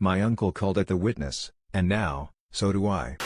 My uncle called it the witness, and now, so do I.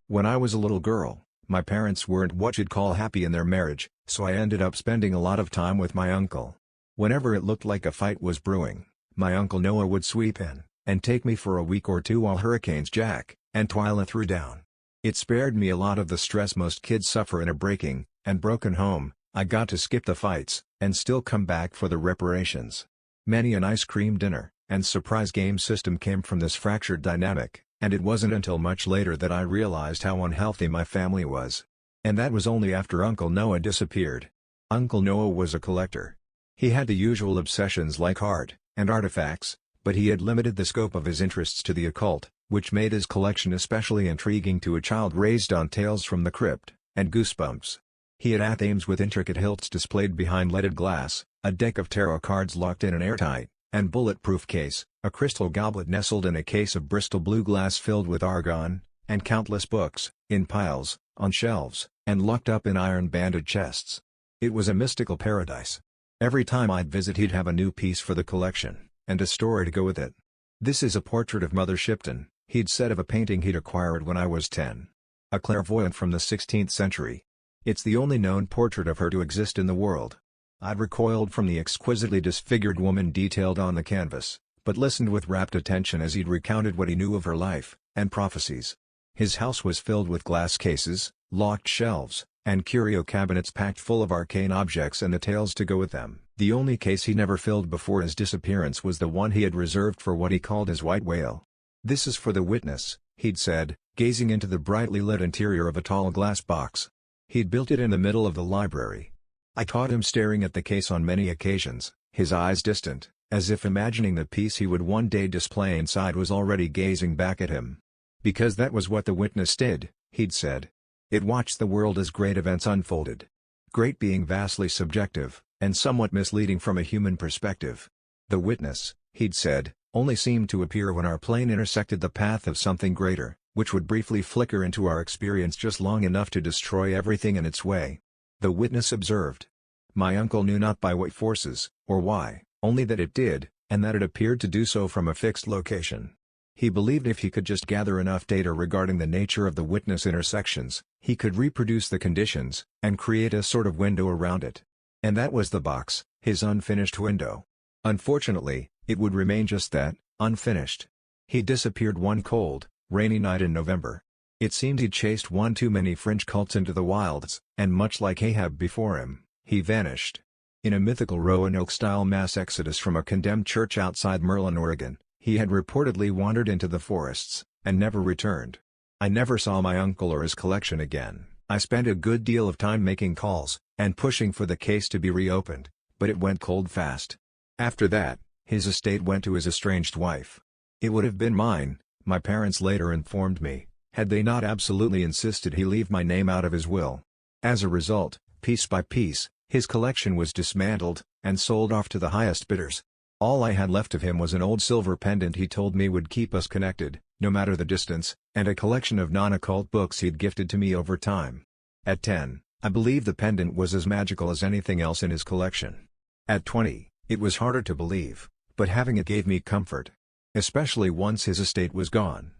When I was a little girl, my parents weren't what you'd call happy in their marriage, so I ended up spending a lot of time with my uncle. Whenever it looked like a fight was brewing, my Uncle Noah would sweep in, and take me for a week or two while Hurricanes Jack and Twyla threw down. It spared me a lot of the stress most kids suffer in a breaking and broken home. I got to skip the fights, and still come back for the reparations. Many an ice cream dinner and surprise game system came from this fractured dynamic, and it wasn't until much later that I realized how unhealthy my family was. And that was only after Uncle Noah disappeared. Uncle Noah was a collector. He had the usual obsessions like art and artifacts, but he had limited the scope of his interests to the occult, which made his collection especially intriguing to a child raised on Tales from the Crypt and Goosebumps. He had athemes with intricate hilts displayed behind leaded glass, a deck of tarot cards locked in an airtight and bulletproof case, a crystal goblet nestled in a case of Bristol blue glass filled with argon, and countless books, in piles, on shelves, and locked up in iron-banded chests. It was a mystical paradise. Every time I'd visit he'd have a new piece for the collection, and a story to go with it. "This is a portrait of Mother Shipton," he'd said of a painting he'd acquired when I was 10. "A clairvoyant from the 16th century. It's the only known portrait of her to exist in the world." I'd recoiled from the exquisitely disfigured woman detailed on the canvas, but listened with rapt attention as he'd recounted what he knew of her life and prophecies. His house was filled with glass cases, locked shelves, and curio cabinets packed full of arcane objects and the tales to go with them. The only case he never filled before his disappearance was the one he had reserved for what he called his white whale. "This is for the witness," he'd said, gazing into the brightly lit interior of a tall glass box. He'd built it in the middle of the library. I caught him staring at the case on many occasions, his eyes distant, as if imagining the piece he would one day display inside was already gazing back at him. "Because that was what the witness did," he'd said. "It watched the world as great events unfolded. Great being vastly subjective, and somewhat misleading from a human perspective. The witness," he'd said, "only seemed to appear when our plane intersected the path of something greater, which would briefly flicker into our experience just long enough to destroy everything in its way." The witness observed. My uncle knew not by what forces, or why, only that it did, and that it appeared to do so from a fixed location. He believed if he could just gather enough data regarding the nature of the witness intersections, he could reproduce the conditions, and create a sort of window around it. And that was the box, his unfinished window. Unfortunately, it would remain just that, unfinished. He disappeared one cold, rainy night in November. It seemed he'd chased one too many fringe cults into the wilds, and much like Ahab before him, he vanished. In a mythical Roanoke-style mass exodus from a condemned church outside Merlin, Oregon, he had reportedly wandered into the forests, and never returned. I never saw my uncle or his collection again. I spent a good deal of time making calls, and pushing for the case to be reopened, but it went cold fast. After that, his estate went to his estranged wife. It would have been mine, my parents later informed me, had they not absolutely insisted he leave my name out of his will. As a result, piece by piece, his collection was dismantled, and sold off to the highest bidders. All I had left of him was an old silver pendant he told me would keep us connected, no matter the distance, and a collection of non-occult books he'd gifted to me over time. At 10, I believed the pendant was as magical as anything else in his collection. At 20, it was harder to believe, but having it gave me comfort. Especially once his estate was gone.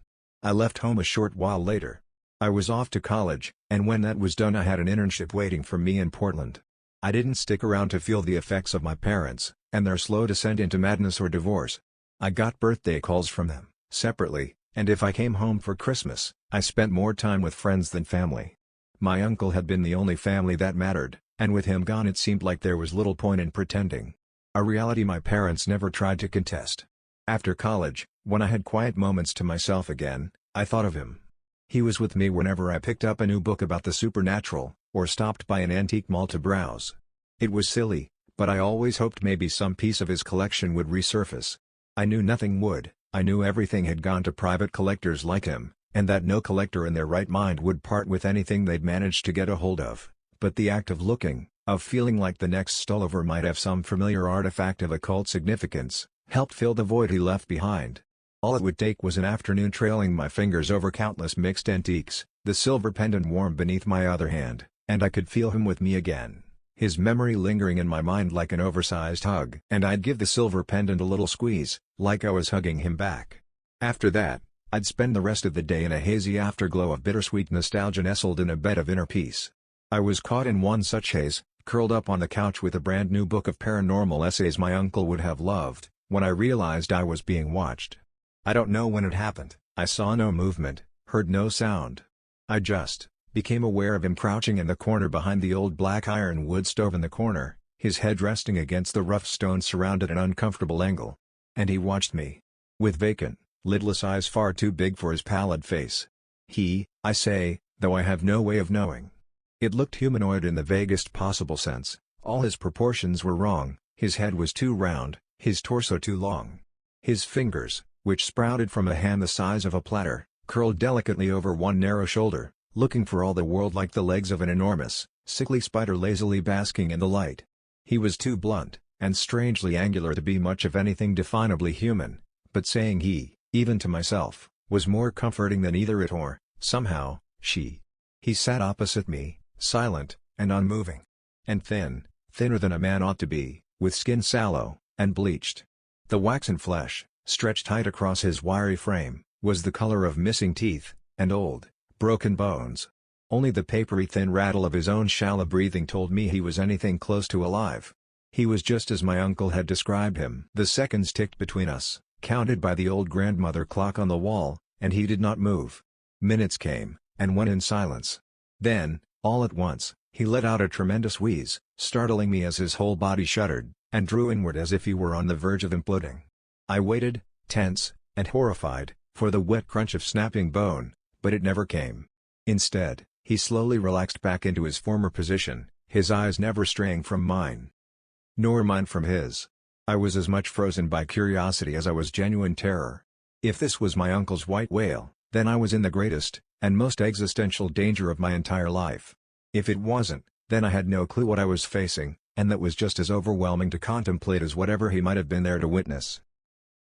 I left home a short while later. I was off to college, and when that was done I had an internship waiting for me in Portland. I didn't stick around to feel the effects of my parents, and their slow descent into madness or divorce. I got birthday calls from them, separately, and if I came home for Christmas, I spent more time with friends than family. My uncle had been the only family that mattered, and with him gone it seemed like there was little point in pretending. A reality my parents never tried to contest. After college, when I had quiet moments to myself again, I thought of him. He was with me whenever I picked up a new book about the supernatural, or stopped by an antique mall to browse. It was silly, but I always hoped maybe some piece of his collection would resurface. I knew nothing would, I knew everything had gone to private collectors like him, and that no collector in their right mind would part with anything they'd managed to get a hold of. But the act of looking, of feeling like the next stollover might have some familiar artifact of occult significance, helped fill the void he left behind. All it would take was an afternoon trailing my fingers over countless mixed antiques, the silver pendant warm beneath my other hand, and I could feel him with me again, his memory lingering in my mind like an oversized hug. And I'd give the silver pendant a little squeeze, like I was hugging him back. After that, I'd spend the rest of the day in a hazy afterglow of bittersweet nostalgia nestled in a bed of inner peace. I was caught in one such haze, curled up on the couch with a brand new book of paranormal essays my uncle would have loved, when I realized I was being watched. I don't know when it happened. I saw no movement, heard no sound. I just became aware of him crouching in the corner behind the old black iron wood stove in the corner, his head resting against the rough stone surround at an uncomfortable angle. And he watched me. With vacant, lidless eyes far too big for his pallid face. I say, though I have no way of knowing. It looked humanoid in the vaguest possible sense. All his proportions were wrong, his head was too round, his torso too long. His fingers, which sprouted from a hand the size of a platter, curled delicately over one narrow shoulder, looking for all the world like the legs of an enormous, sickly spider lazily basking in the light. He was too blunt, and strangely angular to be much of anything definably human, but saying he, even to myself, was more comforting than either it or, somehow, she. He sat opposite me, silent, and unmoving. And thinner than a man ought to be, with skin sallow, and bleached. The waxen flesh, stretched tight across his wiry frame, was the color of missing teeth, and old, broken bones. Only the papery thin rattle of his own shallow breathing told me he was anything close to alive. He was just as my uncle had described him. The seconds ticked between us, counted by the old grandmother clock on the wall, and he did not move. Minutes came, and went in silence. Then, all at once, he let out a tremendous wheeze, startling me as his whole body shuddered, and drew inward as if he were on the verge of imploding. I waited, tense, and horrified, for the wet crunch of snapping bone, but it never came. Instead, he slowly relaxed back into his former position, his eyes never straying from mine. Nor mine from his. I was as much frozen by curiosity as I was genuine terror. If this was my uncle's white whale, then I was in the greatest, and most existential danger of my entire life. If it wasn't, then I had no clue what I was facing, and that was just as overwhelming to contemplate as whatever he might have been there to witness.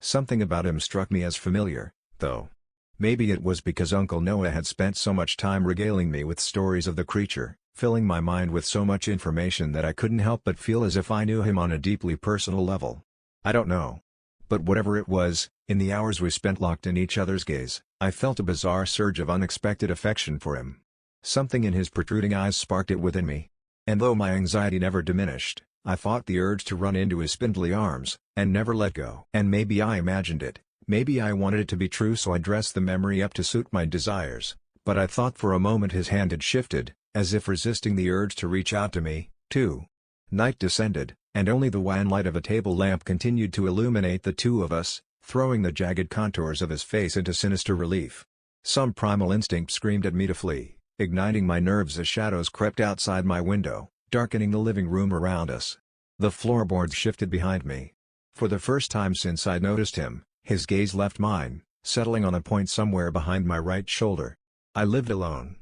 Something about him struck me as familiar, though. Maybe it was because Uncle Noah had spent so much time regaling me with stories of the creature, filling my mind with so much information that I couldn't help but feel as if I knew him on a deeply personal level. I don't know. But whatever it was, in the hours we spent locked in each other's gaze, I felt a bizarre surge of unexpected affection for him. Something in his protruding eyes sparked it within me. And though my anxiety never diminished, I fought the urge to run into his spindly arms, and never let go. And maybe I imagined it, maybe I wanted it to be true, so I dressed the memory up to suit my desires, but I thought for a moment his hand had shifted, as if resisting the urge to reach out to me, too. Night descended, and only the wan light of a table lamp continued to illuminate the two of us, throwing the jagged contours of his face into sinister relief. Some primal instinct screamed at me to flee, igniting my nerves as shadows crept outside my window, darkening the living room around us. The floorboards shifted behind me. For the first time since I'd noticed him, his gaze left mine, settling on a point somewhere behind my right shoulder. I lived alone.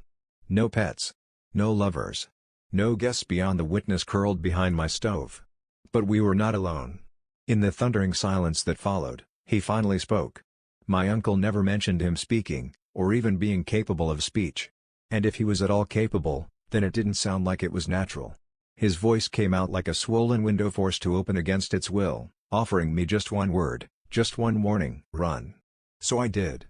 No pets. No lovers. No guests beyond the witness curled behind my stove. But we were not alone. In the thundering silence that followed, he finally spoke. My uncle never mentioned him speaking, or even being capable of speech. And if he was at all capable, then it didn't sound like it was natural. His voice came out like a swollen window forced to open against its will, offering me just one word, just one warning: run. So I did.